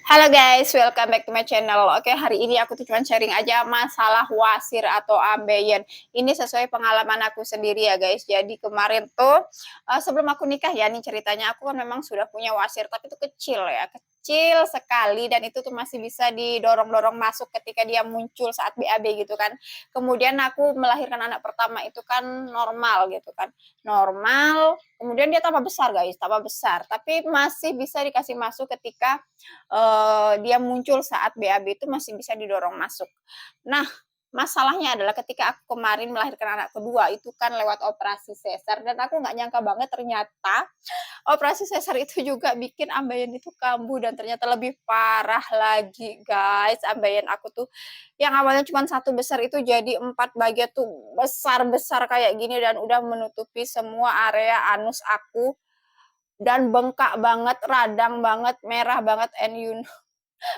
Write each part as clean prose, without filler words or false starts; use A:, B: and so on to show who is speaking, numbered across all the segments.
A: Halo guys, welcome back to my channel. Oke, hari ini aku tuh cuman sharing aja masalah wasir atau ambeien. Ini sesuai pengalaman aku sendiri ya guys. Jadi kemarin tuh sebelum aku nikah ya, nih ceritanya aku kan memang sudah punya wasir, tapi itu kecil ya, kecil sekali dan itu tuh masih bisa didorong-dorong masuk ketika dia muncul saat BAB gitu kan. Kemudian aku melahirkan anak pertama itu kan normal gitu kan. Normal, kemudian dia tambah besar guys, tambah besar, tapi masih bisa dikasih masuk ketika dia muncul saat BAB itu masih bisa didorong masuk. Nah, masalahnya adalah ketika aku kemarin melahirkan anak kedua itu kan lewat operasi sesar dan aku nggak nyangka banget ternyata operasi sesar itu juga bikin ambeien itu kambuh dan ternyata lebih parah lagi guys. Ambeien aku tuh yang awalnya cuma satu besar itu jadi 4 bagian tuh besar-besar kayak gini dan udah menutupi semua area anus aku dan bengkak banget, radang banget, merah banget, and you know,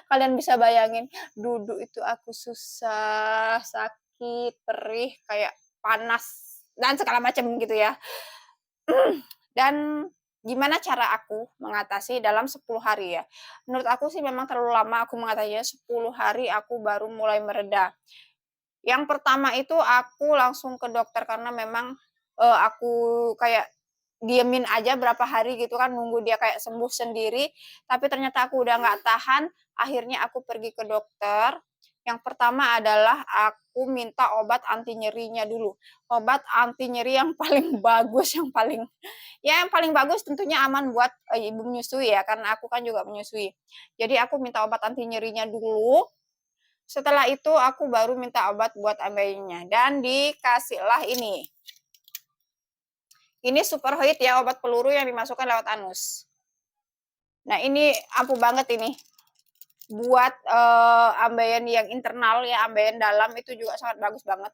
A: kalian bisa bayangin duduk itu aku susah, sakit, perih, kayak panas dan segala macam gitu ya. Dan gimana cara aku mengatasi dalam 10 hari ya. Menurut aku sih memang terlalu lama aku mengatasinya, 10 hari aku baru mulai mereda. Yang pertama itu aku langsung ke dokter karena memang aku kayak diemin aja berapa hari gitu kan nunggu dia kayak sembuh sendiri, tapi ternyata aku udah nggak tahan, akhirnya aku pergi ke dokter. Yang pertama adalah aku minta obat anti nyerinya dulu, obat anti nyeri yang paling bagus, yang paling bagus tentunya aman buat ibu menyusui ya, karena aku kan juga menyusui. Jadi aku minta obat anti nyerinya dulu, setelah itu aku baru minta obat buat ambeinya dan dikasihlah ini. Ini Superhoid ya, obat peluru yang dimasukkan lewat anus. Nah, ini ampuh banget ini. Buat ambeien yang internal ya, ambeien dalam itu juga sangat bagus banget.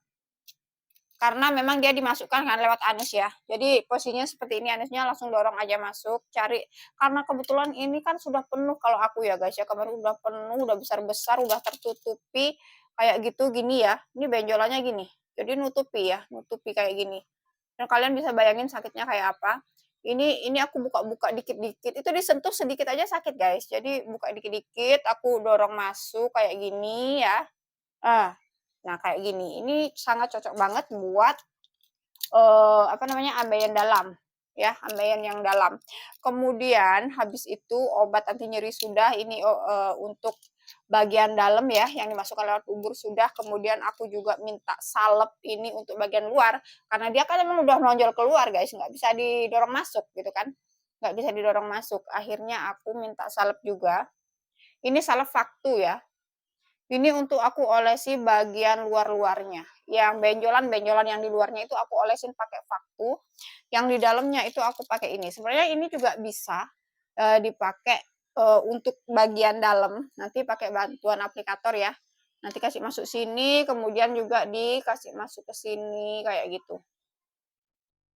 A: Karena memang dia dimasukkan kan lewat anus ya. Jadi posisinya seperti ini, anusnya langsung dorong aja masuk, cari. Karena kebetulan ini kan sudah penuh kalau aku ya guys ya, kemarin udah penuh, udah besar-besar, udah tertutupi kayak gitu gini ya. Ini benjolannya gini. Jadi nutupi ya, nutupi kayak gini. Dan kalian bisa bayangin sakitnya kayak apa. Ini aku buka-buka dikit-dikit, itu disentuh sedikit aja sakit guys. Jadi buka dikit-dikit, aku dorong masuk kayak gini ya. Ah, nah kayak gini. Ini sangat cocok banget buat apa namanya, ambeien dalam ya, ambeien yang dalam. Kemudian habis itu obat anti nyeri sudah, ini untuk bagian dalam ya yang dimasukkan lewat ubur sudah. Kemudian aku juga minta salep ini untuk bagian luar karena dia kan emang udah nonjol keluar guys, nggak bisa didorong masuk gitu kan, nggak bisa didorong masuk. Akhirnya aku minta salep juga, ini salep Vaktu ya. Ini untuk aku olesi bagian luar-luarnya. Yang benjolan-benjolan yang di luarnya itu aku olesin pakai Vaktu. Yang di dalamnya itu aku pakai ini. Sebenarnya ini juga bisa dipakai untuk bagian dalam. Nanti pakai bantuan aplikator ya. Nanti kasih masuk sini, kemudian juga dikasih masuk ke sini kayak gitu.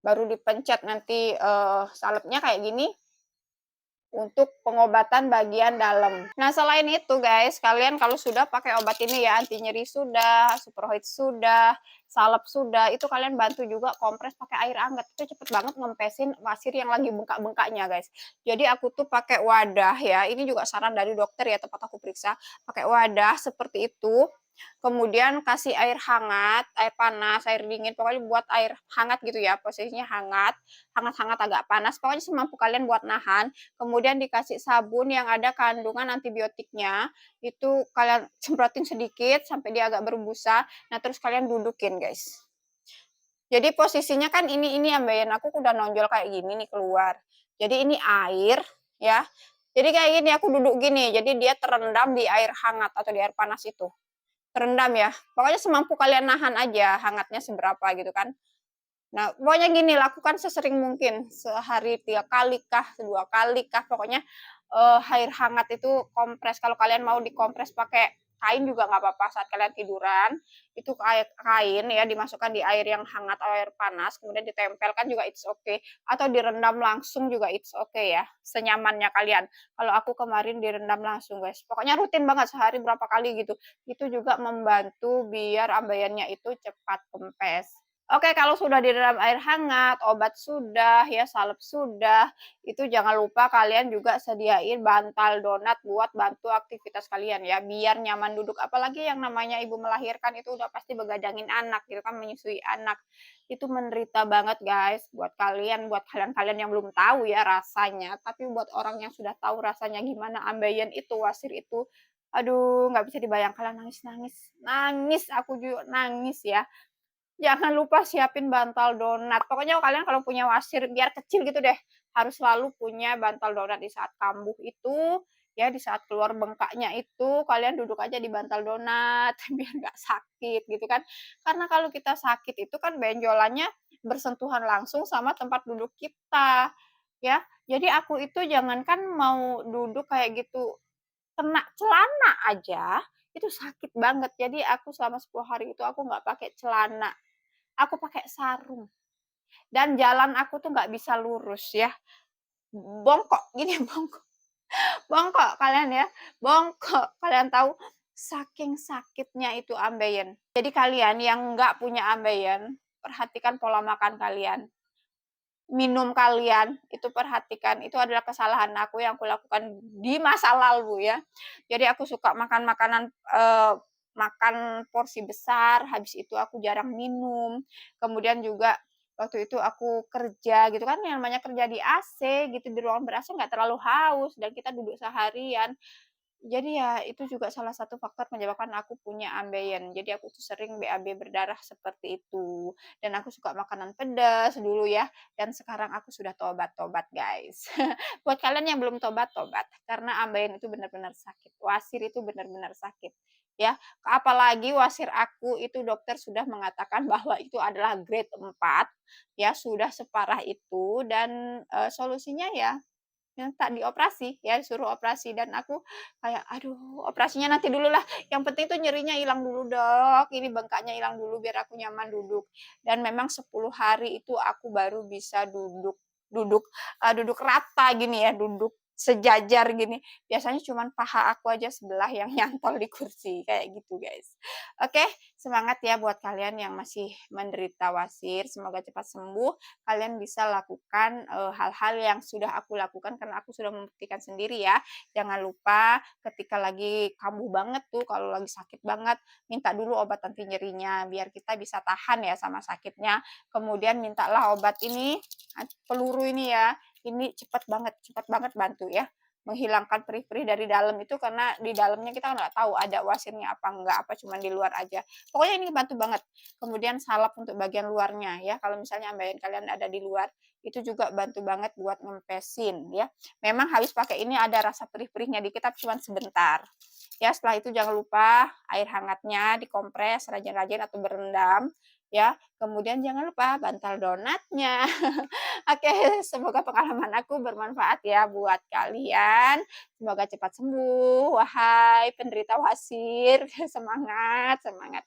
A: Baru dipencet nanti salepnya kayak gini untuk pengobatan bagian dalam. Nah, selain itu guys, kalian kalau sudah pakai obat ini ya, anti nyeri sudah, Superhoid sudah, salep sudah, itu kalian bantu juga kompres pakai air hangat. Itu cepet banget ngempesin wasir yang lagi bengkak-bengkaknya guys. Jadi aku tuh pakai wadah ya, ini juga saran dari dokter ya, tempat aku periksa, pakai wadah seperti itu. Kemudian kasih air hangat, air panas, air dingin, pokoknya buat air hangat gitu ya, posisinya hangat, hangat-hangat agak panas, pokoknya semampu kalian buat nahan. Kemudian dikasih sabun yang ada kandungan antibiotiknya, itu kalian semprotin sedikit sampai dia agak berbusa. Nah, terus kalian dudukin guys. Jadi posisinya kan ini ambeien aku udah nonjol kayak gini nih keluar. Jadi ini air ya. Jadi kayak gini aku duduk gini, jadi dia terendam di air hangat atau di air panas itu. Terendam ya. Pokoknya semampu kalian nahan aja hangatnya seberapa gitu kan. Nah, pokoknya gini, lakukan sesering mungkin, sehari 3 kali kah, 2 kali kah, pokoknya air hangat itu kompres. Kalau kalian mau dikompres pakai kain juga nggak apa-apa saat kalian tiduran. Itu kain ya dimasukkan di air yang hangat atau air panas, kemudian ditempelkan juga it's okay. Atau direndam langsung juga it's okay ya, senyamannya kalian. Kalau aku kemarin direndam langsung guys. Pokoknya rutin banget sehari berapa kali gitu. Itu juga membantu biar ambeiannya itu cepat kempes. Oke, kalau sudah di dalam air hangat, obat sudah, ya salep sudah, itu jangan lupa kalian juga sediain bantal donat buat bantu aktivitas kalian ya, biar nyaman duduk. Apalagi yang namanya ibu melahirkan itu udah pasti begadangin anak gitu kan, menyusui anak. Itu menderita banget guys, buat kalian-kalian yang belum tahu ya rasanya, tapi buat orang yang sudah tahu rasanya gimana ambeien itu, wasir itu, aduh nggak bisa dibayangkan, nangis-nangis, nangis, aku juga nangis ya. Jangan lupa siapin bantal donat. Pokoknya kalian kalau punya wasir biar kecil gitu deh, harus selalu punya bantal donat di saat kambuh itu, ya di saat keluar bengkaknya itu, kalian duduk aja di bantal donat biar nggak sakit gitu kan. Karena kalau kita sakit itu kan benjolannya bersentuhan langsung sama tempat duduk kita, ya. Jadi aku itu jangankan mau duduk kayak gitu, kena celana aja itu sakit banget. Jadi aku selama 10 hari itu aku nggak pakai celana. Aku pakai sarung dan jalan aku tuh nggak bisa lurus ya, bongkok gini bongkok bongkok kalian ya, bongkok. Kalian tahu saking sakitnya itu ambeien. Jadi kalian yang nggak punya ambeien, perhatikan pola makan kalian. Minum kalian, itu perhatikan, itu adalah kesalahan aku yang kulakukan di masa lalu ya. Jadi aku suka makan makanan, makan porsi besar, habis itu aku jarang minum. Kemudian juga waktu itu aku kerja gitu kan, yang namanya kerja di AC gitu, di ruangan ber-AC nggak terlalu haus dan kita duduk seharian. Jadi ya itu juga salah satu faktor menyebabkan aku punya ambeien. Jadi aku tuh sering BAB berdarah seperti itu. Dan aku suka makanan pedas dulu ya, dan sekarang aku sudah tobat-tobat, guys. Buat kalian yang belum tobat, tobat. Karena ambeien itu benar-benar sakit. Wasir itu benar-benar sakit. Ya, apalagi wasir aku itu dokter sudah mengatakan bahwa itu adalah grade 4, ya sudah separah itu dan solusinya ya minta dioperasi ya, disuruh operasi dan aku kayak, "Aduh, operasinya nanti dulu lah, yang penting tuh nyerinya hilang dulu dok, ini bengkaknya hilang dulu biar aku nyaman duduk." Dan memang 10 hari itu aku baru bisa duduk duduk, duduk rata gini ya, duduk sejajar gini. Biasanya cuman paha aku aja sebelah yang nyantol di kursi, kayak gitu guys. Oke, semangat ya buat kalian yang masih menderita wasir, semoga cepat sembuh, kalian bisa lakukan hal-hal yang sudah aku lakukan karena aku sudah membuktikan sendiri ya. Jangan lupa ketika lagi kambuh banget tuh, kalau lagi sakit banget, minta dulu obat anti nyerinya biar kita bisa tahan ya sama sakitnya. Kemudian mintalah obat ini, peluru ini ya. Ini cepat banget bantu ya menghilangkan perih-perih dari dalam itu karena di dalamnya kita nggak tahu ada wasirnya apa enggak, apa cuma di luar aja. Pokoknya ini bantu banget. Kemudian salep untuk bagian luarnya ya, kalau misalnya ambeien kalian ada di luar, itu juga bantu banget buat ngempesin ya. Memang habis pakai ini ada rasa perih-perihnya dikit tapi cuma sebentar. Ya, setelah itu jangan lupa air hangatnya dikompres rajin-rajin atau berendam ya. Kemudian jangan lupa bantal donatnya. Oke, semoga pengalaman aku bermanfaat ya buat kalian. Semoga cepat sembuh, wahai penderita wasir. Semangat, semangat.